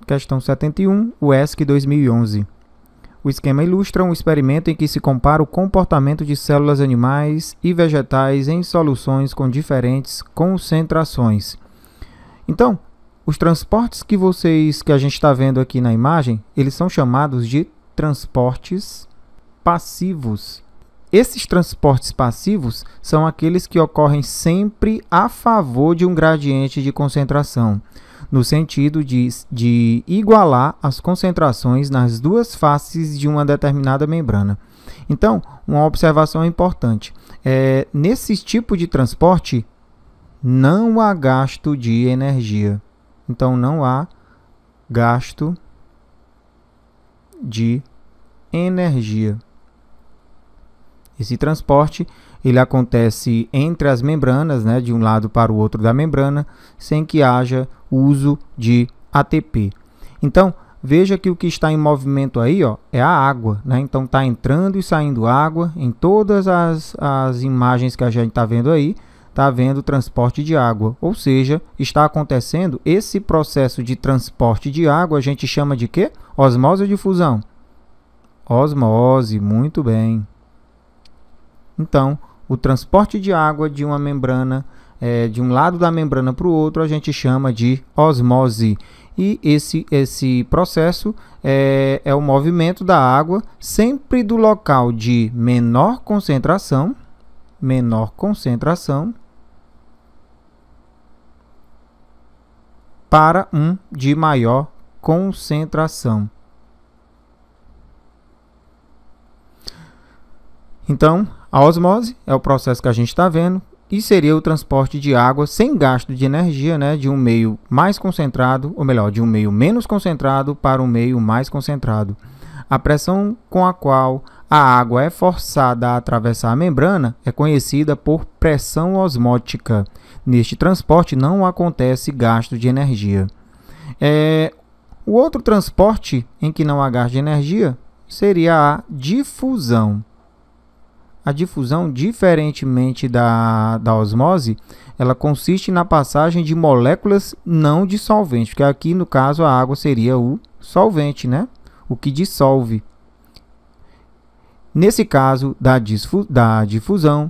Questão 71, UESC 2011. O esquema ilustra um experimento em que se compara o comportamento de células animais e vegetais em soluções com diferentes concentrações. Então, os transportes que a gente está vendo aqui na imagem, eles são chamados de transportes passivos. Esses transportes passivos são aqueles que ocorrem sempre a favor de um gradiente de concentração, no sentido de igualar as concentrações nas duas faces de uma determinada membrana. Então, uma observação importante. Nesse tipo de transporte, não há gasto de energia. Então, não há gasto de energia. Esse transporte ele acontece entre as membranas, né, de um lado para o outro da membrana, sem que haja uso de ATP. Então, veja que o que está em movimento aí, ó, é a água, né? Então, está entrando e saindo água em todas as imagens que a gente está vendo aí, está havendo transporte de água. Ou seja, está acontecendo esse processo de transporte de água, a gente chama de quê? Osmose ou difusão? Osmose, muito bem. Então, o transporte de água de uma membrana, de um lado da membrana para o outro, a gente chama de osmose. E esse processo é o movimento da água sempre do local de menor concentração para um de maior concentração. Então, a osmose é o processo que a gente está vendo e seria o transporte de água sem gasto de energia, né, de um meio mais concentrado, ou melhor, de um meio menos concentrado para um meio mais concentrado. A pressão com a qual a água é forçada a atravessar a membrana é conhecida por pressão osmótica. Neste transporte não acontece gasto de energia. O outro transporte em que não há gasto de energia seria a difusão. A difusão, diferentemente da osmose, ela consiste na passagem de moléculas não dissolventes, porque aqui, no caso, a água seria o solvente, né? O que dissolve. Nesse caso da difusão,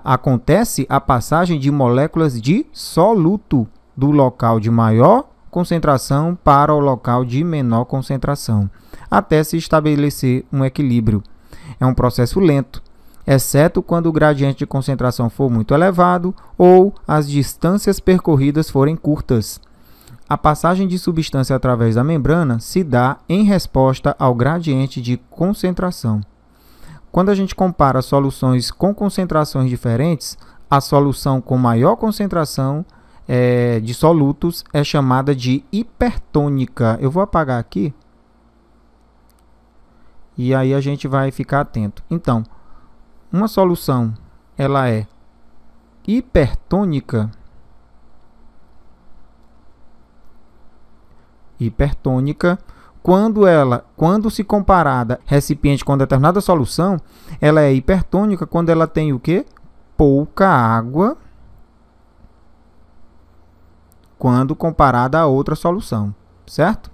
acontece a passagem de moléculas de soluto do local de maior concentração para o local de menor concentração, até se estabelecer um equilíbrio. É um processo lento, exceto quando o gradiente de concentração for muito elevado ou as distâncias percorridas forem curtas. A passagem de substância através da membrana se dá em resposta ao gradiente de concentração. Quando a gente compara soluções com concentrações diferentes, a solução com maior concentração de solutos é chamada de hipertônica. Eu vou apagar aqui. E aí a gente vai ficar atento. Então, uma solução, ela é hipertônica. Quando se comparada recipiente com determinada solução, ela é hipertônica quando ela tem o quê? Pouca água, quando comparada a outra solução, certo?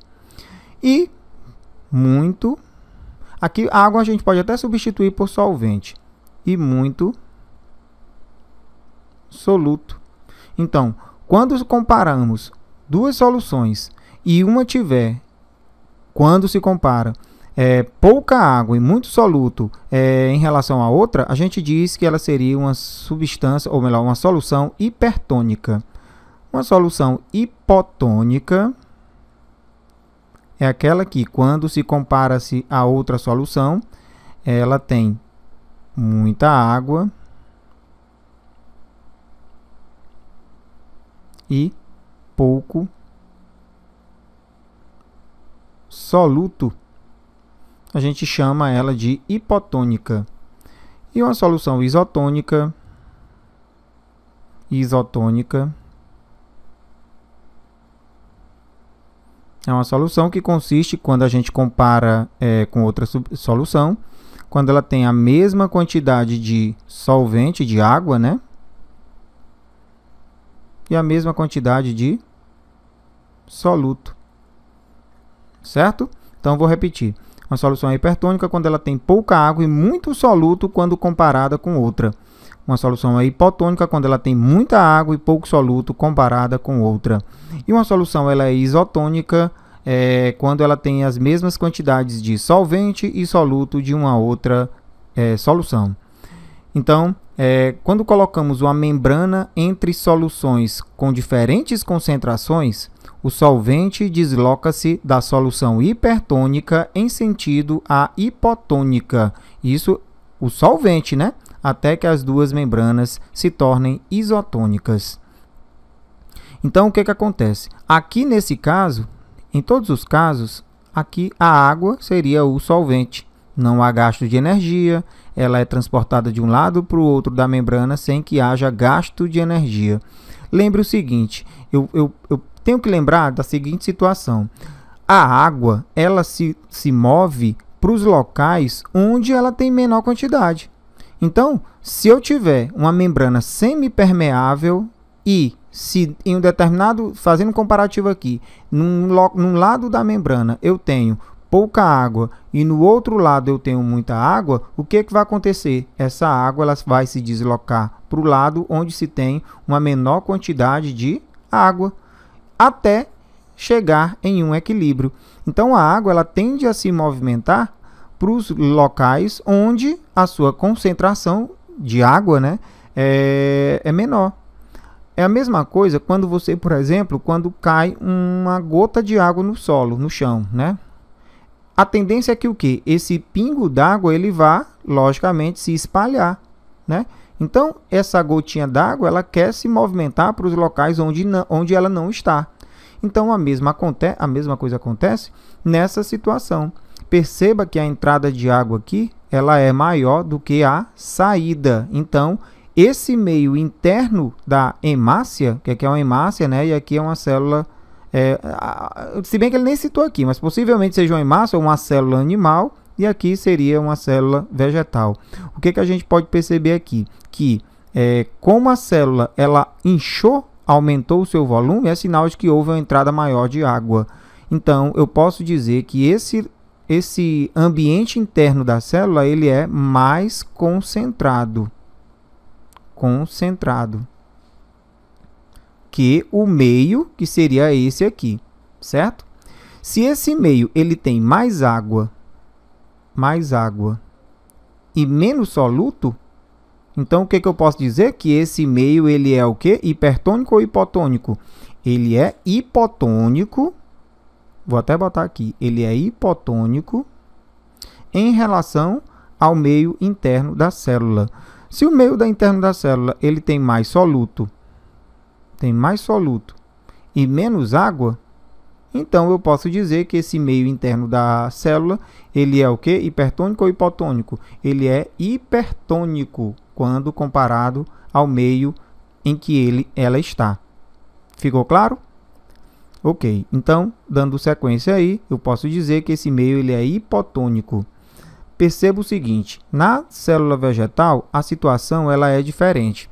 E muito. Aqui, a água a gente pode até substituir por solvente. E muito soluto. Então, quando comparamos duas soluções e uma tiver, quando se compara pouca água e muito soluto em relação à outra, a gente diz que ela seria uma substância, ou melhor, uma solução hipertônica. Uma solução hipotônica é aquela que, quando se compara-se a outra solução, ela tem muita água e pouco soluto. A gente chama ela de hipotônica. E uma solução isotônica é uma solução que consiste, quando a gente compara com outra solução, quando ela tem a mesma quantidade de solvente, de água, né? E a mesma quantidade de soluto. Certo? Então, vou repetir. Uma solução é hipertônica quando ela tem pouca água e muito soluto quando comparada com outra. Uma solução é hipotônica quando ela tem muita água e pouco soluto comparada com outra. E uma solução ela é isotônica quando ela tem as mesmas quantidades de solvente e soluto de uma outra solução. Então, quando colocamos uma membrana entre soluções com diferentes concentrações, o solvente desloca-se da solução hipertônica em sentido à hipotônica. Isso, o solvente, né? Até que as duas membranas se tornem isotônicas. Então, o que acontece? Aqui nesse caso, em todos os casos, aqui a água seria o solvente. Não há gasto de energia, ela é transportada de um lado para o outro da membrana sem que haja gasto de energia. Lembre o seguinte, eu tenho que lembrar da seguinte situação. A água, ela se move para os locais onde ela tem menor quantidade. Então, se eu tiver uma membrana semipermeável e se em um determinado, fazendo um comparativo aqui, num lado da membrana eu tenho pouca água e no outro lado eu tenho muita água, o que vai acontecer? Essa água ela vai se deslocar para o lado onde se tem uma menor quantidade de água, até chegar em um equilíbrio. Então, a água ela tende a se movimentar para os locais onde a sua concentração de água, né, é menor. É a mesma coisa quando você, por exemplo, quando cai uma gota de água no solo, no chão, né? A tendência é que o quê? Esse pingo d'água ele vá, logicamente, se espalhar, né? Então, essa gotinha d'água, ela quer se movimentar para os locais onde ela não está. Então, a mesma coisa acontece nessa situação. Perceba que a entrada de água aqui, ela é maior do que a saída. Então, esse meio interno da hemácia, que aqui é uma hemácia, né? E aqui é uma célula, se bem que ele nem citou aqui, mas possivelmente seja uma hemácia ou uma célula animal, e aqui seria uma célula vegetal. O que a gente pode perceber aqui? Que como a célula ela inchou, aumentou o seu volume, é sinal de que houve uma entrada maior de água. Então, eu posso dizer que esse ambiente interno da célula ele é mais concentrado que o meio, que seria esse aqui, certo? Se esse meio ele tem mais água e menos soluto, então o que eu posso dizer? Que esse meio ele é o quê? Hipertônico ou hipotônico? Ele é hipotônico. Vou até botar aqui. Ele é hipotônico em relação ao meio interno da célula. Se o meio interno da célula ele tem mais soluto e menos água, então eu posso dizer que esse meio interno da célula ele é o quê? Hipertônico ou hipotônico? Ele é hipertônico quando comparado ao meio em que ela está. Ficou claro? Ok, então, dando sequência aí, eu posso dizer que esse meio ele é hipotônico. Perceba o seguinte, na célula vegetal, a situação ela é diferente.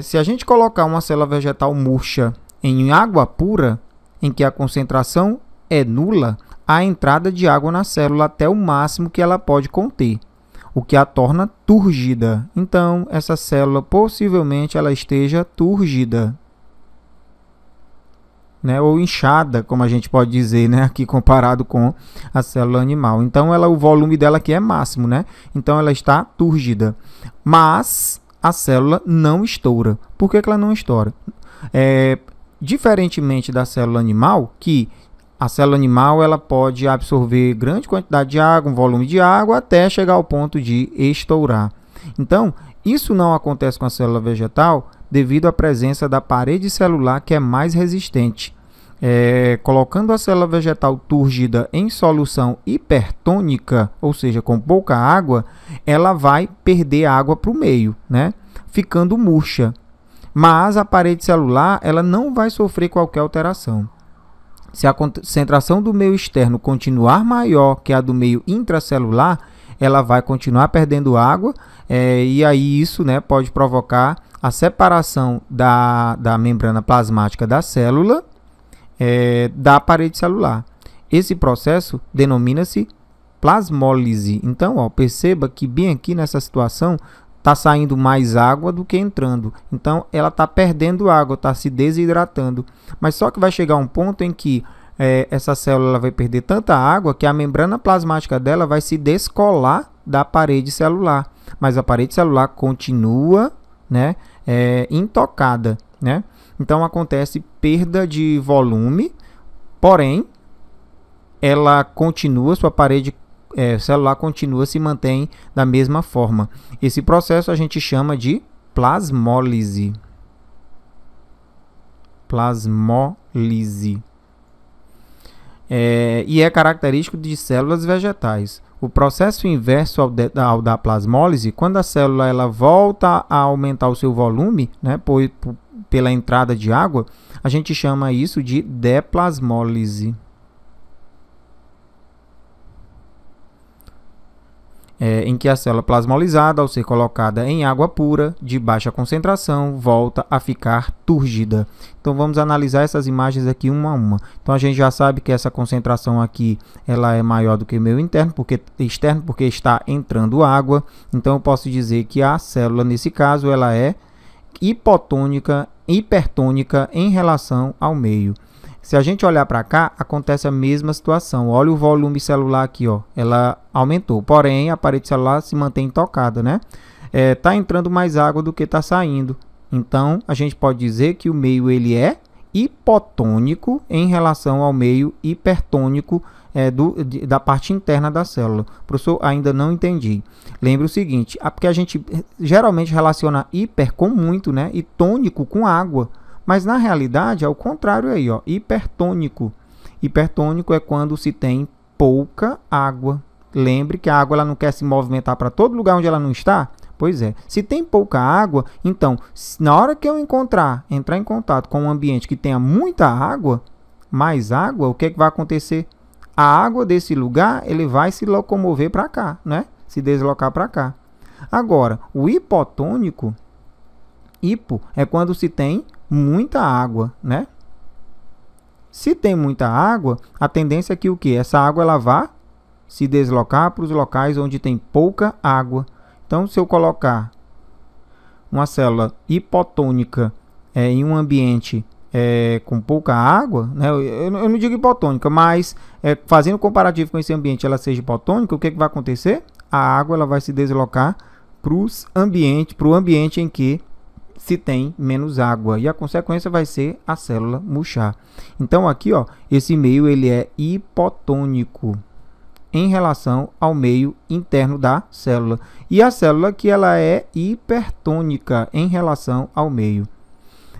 Se a gente colocar uma célula vegetal murcha em água pura, em que a concentração é nula, há entrada de água na célula até o máximo que ela pode conter, o que a torna túrgida. Então, essa célula possivelmente ela esteja túrgida, né, ou inchada, como a gente pode dizer, né, aqui comparado com a célula animal. Então, o volume dela aqui é máximo, né? Então, ela está túrgida. Mas a célula não estoura. Por que ela não estoura? Diferentemente da célula animal, que a célula animal ela pode absorver grande quantidade de água, um volume de água, até chegar ao ponto de estourar. Então, isso não acontece com a célula vegetal devido à presença da parede celular que é mais resistente. Colocando a célula vegetal túrgida em solução hipertônica, ou seja, com pouca água, ela vai perder água para o meio, né? Ficando murcha. Mas a parede celular ela não vai sofrer qualquer alteração. Se a concentração do meio externo continuar maior que a do meio intracelular, ela vai continuar perdendo água, e aí isso, né, pode provocar a separação da membrana plasmática da célula, da parede celular. Esse processo denomina-se plasmólise. Então, ó, perceba que bem aqui nessa situação está saindo mais água do que entrando. Então, ela está perdendo água, está se desidratando. Mas só que vai chegar um ponto em que essa célula vai perder tanta água que a membrana plasmática dela vai se descolar da parede celular. Mas a parede celular continua, né, intocada, né? Então, acontece perda de volume, porém, ela continua, sua parede celular continua, se mantém da mesma forma. Esse processo a gente chama de plasmólise. Plasmólise. E é característico de células vegetais. O processo inverso ao da plasmólise, quando a célula ela volta a aumentar o seu volume, né, pela entrada de água, a gente chama isso de deplasmólise. Em que a célula plasmolizada, ao ser colocada em água pura, de baixa concentração, volta a ficar túrgida. Então, vamos analisar essas imagens aqui uma a uma. Então, a gente já sabe que essa concentração aqui ela é maior do que o meio externo, porque está entrando água. Então, eu posso dizer que a célula, nesse caso, ela é hipotônica, hipertônica em relação ao meio. Se a gente olhar para cá, acontece a mesma situação. Olha o volume celular aqui, ó. Ela aumentou, porém a parede celular se mantém intocada, né? Tá entrando mais água do que está saindo. Então, a gente pode dizer que o meio ele é hipotônico em relação ao meio hipertônico da parte interna da célula. Professor, ainda não entendi. Lembre o seguinte, porque a gente geralmente relaciona hiper com muito, né? E tônico com água. Mas na realidade é o contrário aí, ó, hipertônico. Hipertônico é quando se tem pouca água. Lembre que a água ela não quer se movimentar para todo lugar onde ela não está? Pois é, se tem pouca água, então na hora que eu entrar em contato com um ambiente que tenha muita água, mais água, o que é que vai acontecer? A água desse lugar ele vai se locomover para cá, né? Se deslocar para cá. Agora, o hipotônico, hipo, é quando se tem muita água, né? Se tem muita água, a tendência é que o que? Essa água ela vá se deslocar para os locais onde tem pouca água. Então, se eu colocar uma célula hipotônica em um ambiente com pouca água, né? Eu não digo hipotônica, mas fazendo comparativo com esse ambiente, ela seja hipotônica, o que vai acontecer? A água ela vai se deslocar para o ambiente em que se tem menos água, e a consequência vai ser a célula murchar. Então aqui, ó, esse meio ele é hipotônico em relação ao meio interno da célula, e a célula que ela é hipertônica em relação ao meio.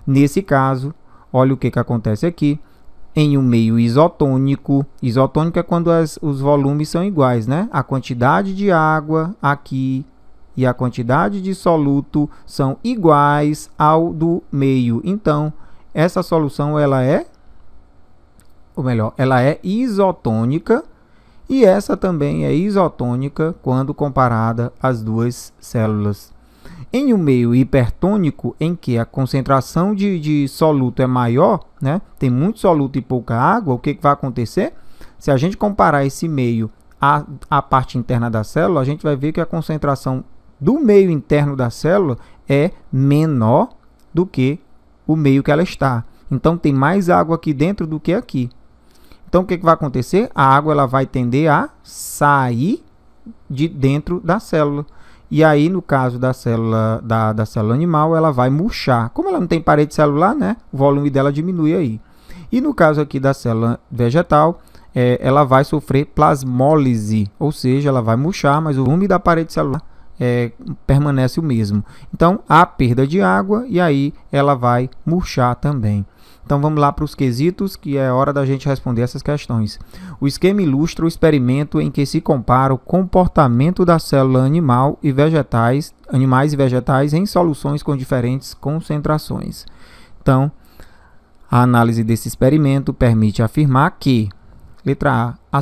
Nesse caso, olha o que acontece aqui. Em um meio isotônico, isotônico é quando os volumes são iguais, né? A quantidade de água aqui e a quantidade de soluto são iguais ao do meio. Então, essa solução ela é isotônica, e essa também é isotônica quando comparada às duas células. Em um meio hipertônico, em que a concentração de soluto é maior, né? Tem muito soluto e pouca água, o que vai acontecer? Se a gente comparar esse meio à parte interna da célula, a gente vai ver que a concentração do meio interno da célula é menor do que o meio que ela está. Então, tem mais água aqui dentro do que aqui. Então, o que vai acontecer? A água ela vai tender a sair de dentro da célula. E aí, no caso da célula, da célula animal, ela vai murchar. Como ela não tem parede celular, né? O volume dela diminui aí. E no caso aqui da célula vegetal, ela vai sofrer plasmólise, ou seja, ela vai murchar, mas o volume da parede celular permanece o mesmo. Então, há perda de água e aí ela vai murchar também. Então, vamos lá para os quesitos, que é hora da gente responder essas questões. O esquema ilustra o experimento em que se compara o comportamento da célula animais e vegetais em soluções com diferentes concentrações. Então, a análise desse experimento permite afirmar que, letra A,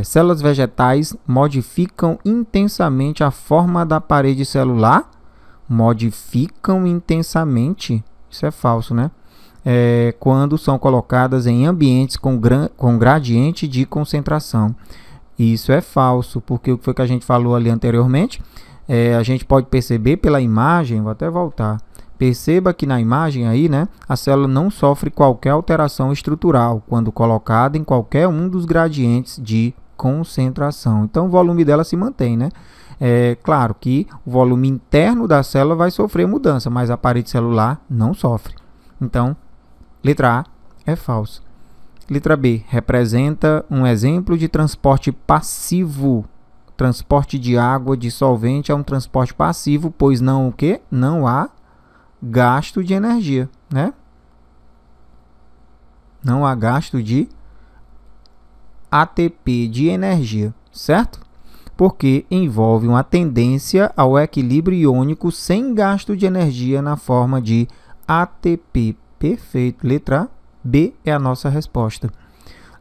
células vegetais modificam intensamente a forma da parede celular. Modificam intensamente. Isso é falso, né? quando são colocadas em ambientes com gradiente de concentração. Isso é falso, porque o que foi que a gente falou ali anteriormente? A gente pode perceber pela imagem, vou até voltar. Perceba que na imagem aí, né, a célula não sofre qualquer alteração estrutural quando colocada em qualquer um dos gradientes de concentração. Então o volume dela se mantém, né? Claro que o volume interno da célula vai sofrer mudança, mas a parede celular não sofre. Então, letra A é falso. Letra B, representa um exemplo de transporte passivo. Transporte de água de solvente é um transporte passivo, pois não o quê? Não há gasto de energia, né? Não há gasto de ATP, de energia, certo? Porque envolve uma tendência ao equilíbrio iônico sem gasto de energia na forma de ATP. Perfeito. Letra B é a nossa resposta.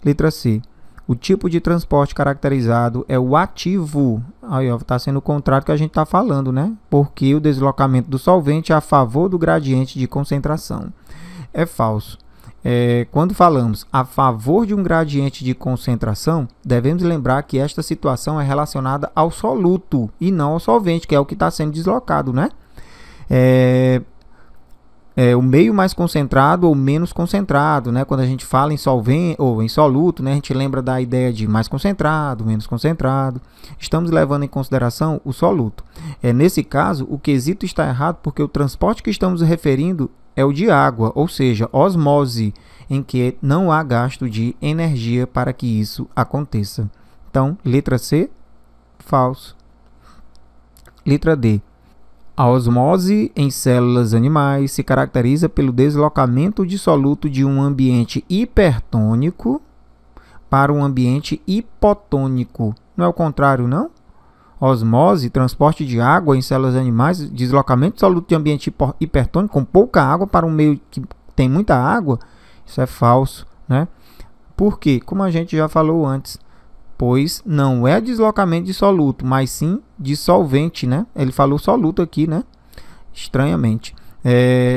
Letra C. O tipo de transporte caracterizado é o ativo. Aí, está sendo o contrário que a gente está falando, né? Porque o deslocamento do solvente é a favor do gradiente de concentração. É falso. Quando falamos a favor de um gradiente de concentração, devemos lembrar que esta situação é relacionada ao soluto e não ao solvente, que é o que está sendo deslocado, né? O meio mais concentrado ou menos concentrado, né? Quando a gente fala em solvente ou em soluto, né? A gente lembra da ideia de mais concentrado, menos concentrado. Estamos levando em consideração o soluto. Nesse caso, o quesito está errado porque o transporte que estamos referindo é o de água, ou seja, osmose, em que não há gasto de energia para que isso aconteça. Então, letra C, falso. Letra D. A osmose em células animais se caracteriza pelo deslocamento de soluto de um ambiente hipertônico para um ambiente hipotônico. Não é o contrário, não? Osmose, transporte de água em células animais, deslocamento de soluto de ambiente hipertônico com pouca água para um meio que tem muita água, isso é falso, né? Por quê? Como a gente já falou antes, pois não é deslocamento de soluto, mas sim de solvente, né? Ele falou soluto aqui, né? Estranhamente.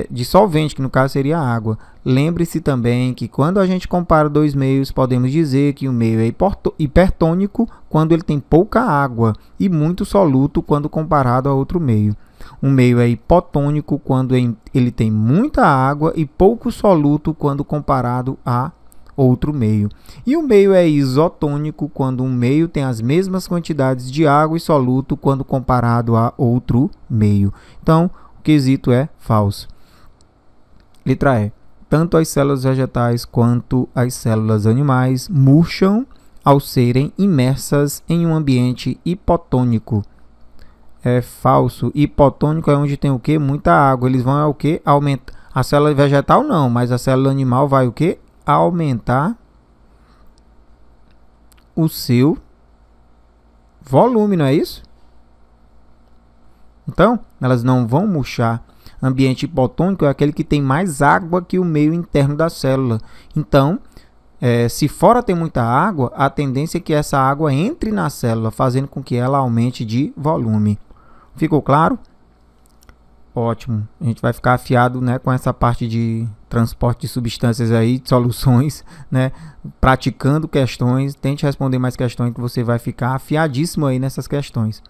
De solvente, que no caso seria água. Lembre-se também que quando a gente compara dois meios, podemos dizer que o meio é hipertônico quando ele tem pouca água e muito soluto quando comparado a outro meio. Um meio é hipotônico quando ele tem muita água e pouco soluto quando comparado a outro meio. E o meio é isotônico quando um meio tem as mesmas quantidades de água e soluto quando comparado a outro meio. Então, o quesito é falso. Letra E. Tanto as células vegetais quanto as células animais murcham ao serem imersas em um ambiente hipotônico. É falso. Hipotônico é onde tem o quê? Muita água. Eles vão o quê? Aumentar. A célula vegetal não, mas a célula animal vai o quê? Aumentar o seu volume, não é isso? Então, elas não vão murchar. Ambiente hipotônico é aquele que tem mais água que o meio interno da célula. Então, se fora tem muita água, a tendência é que essa água entre na célula, fazendo com que ela aumente de volume. Ficou claro? Ótimo. A gente vai ficar afiado, né, com essa parte de transporte de substâncias aí, de soluções, né, praticando questões. Tente responder mais questões que você vai ficar afiadíssimo aí nessas questões.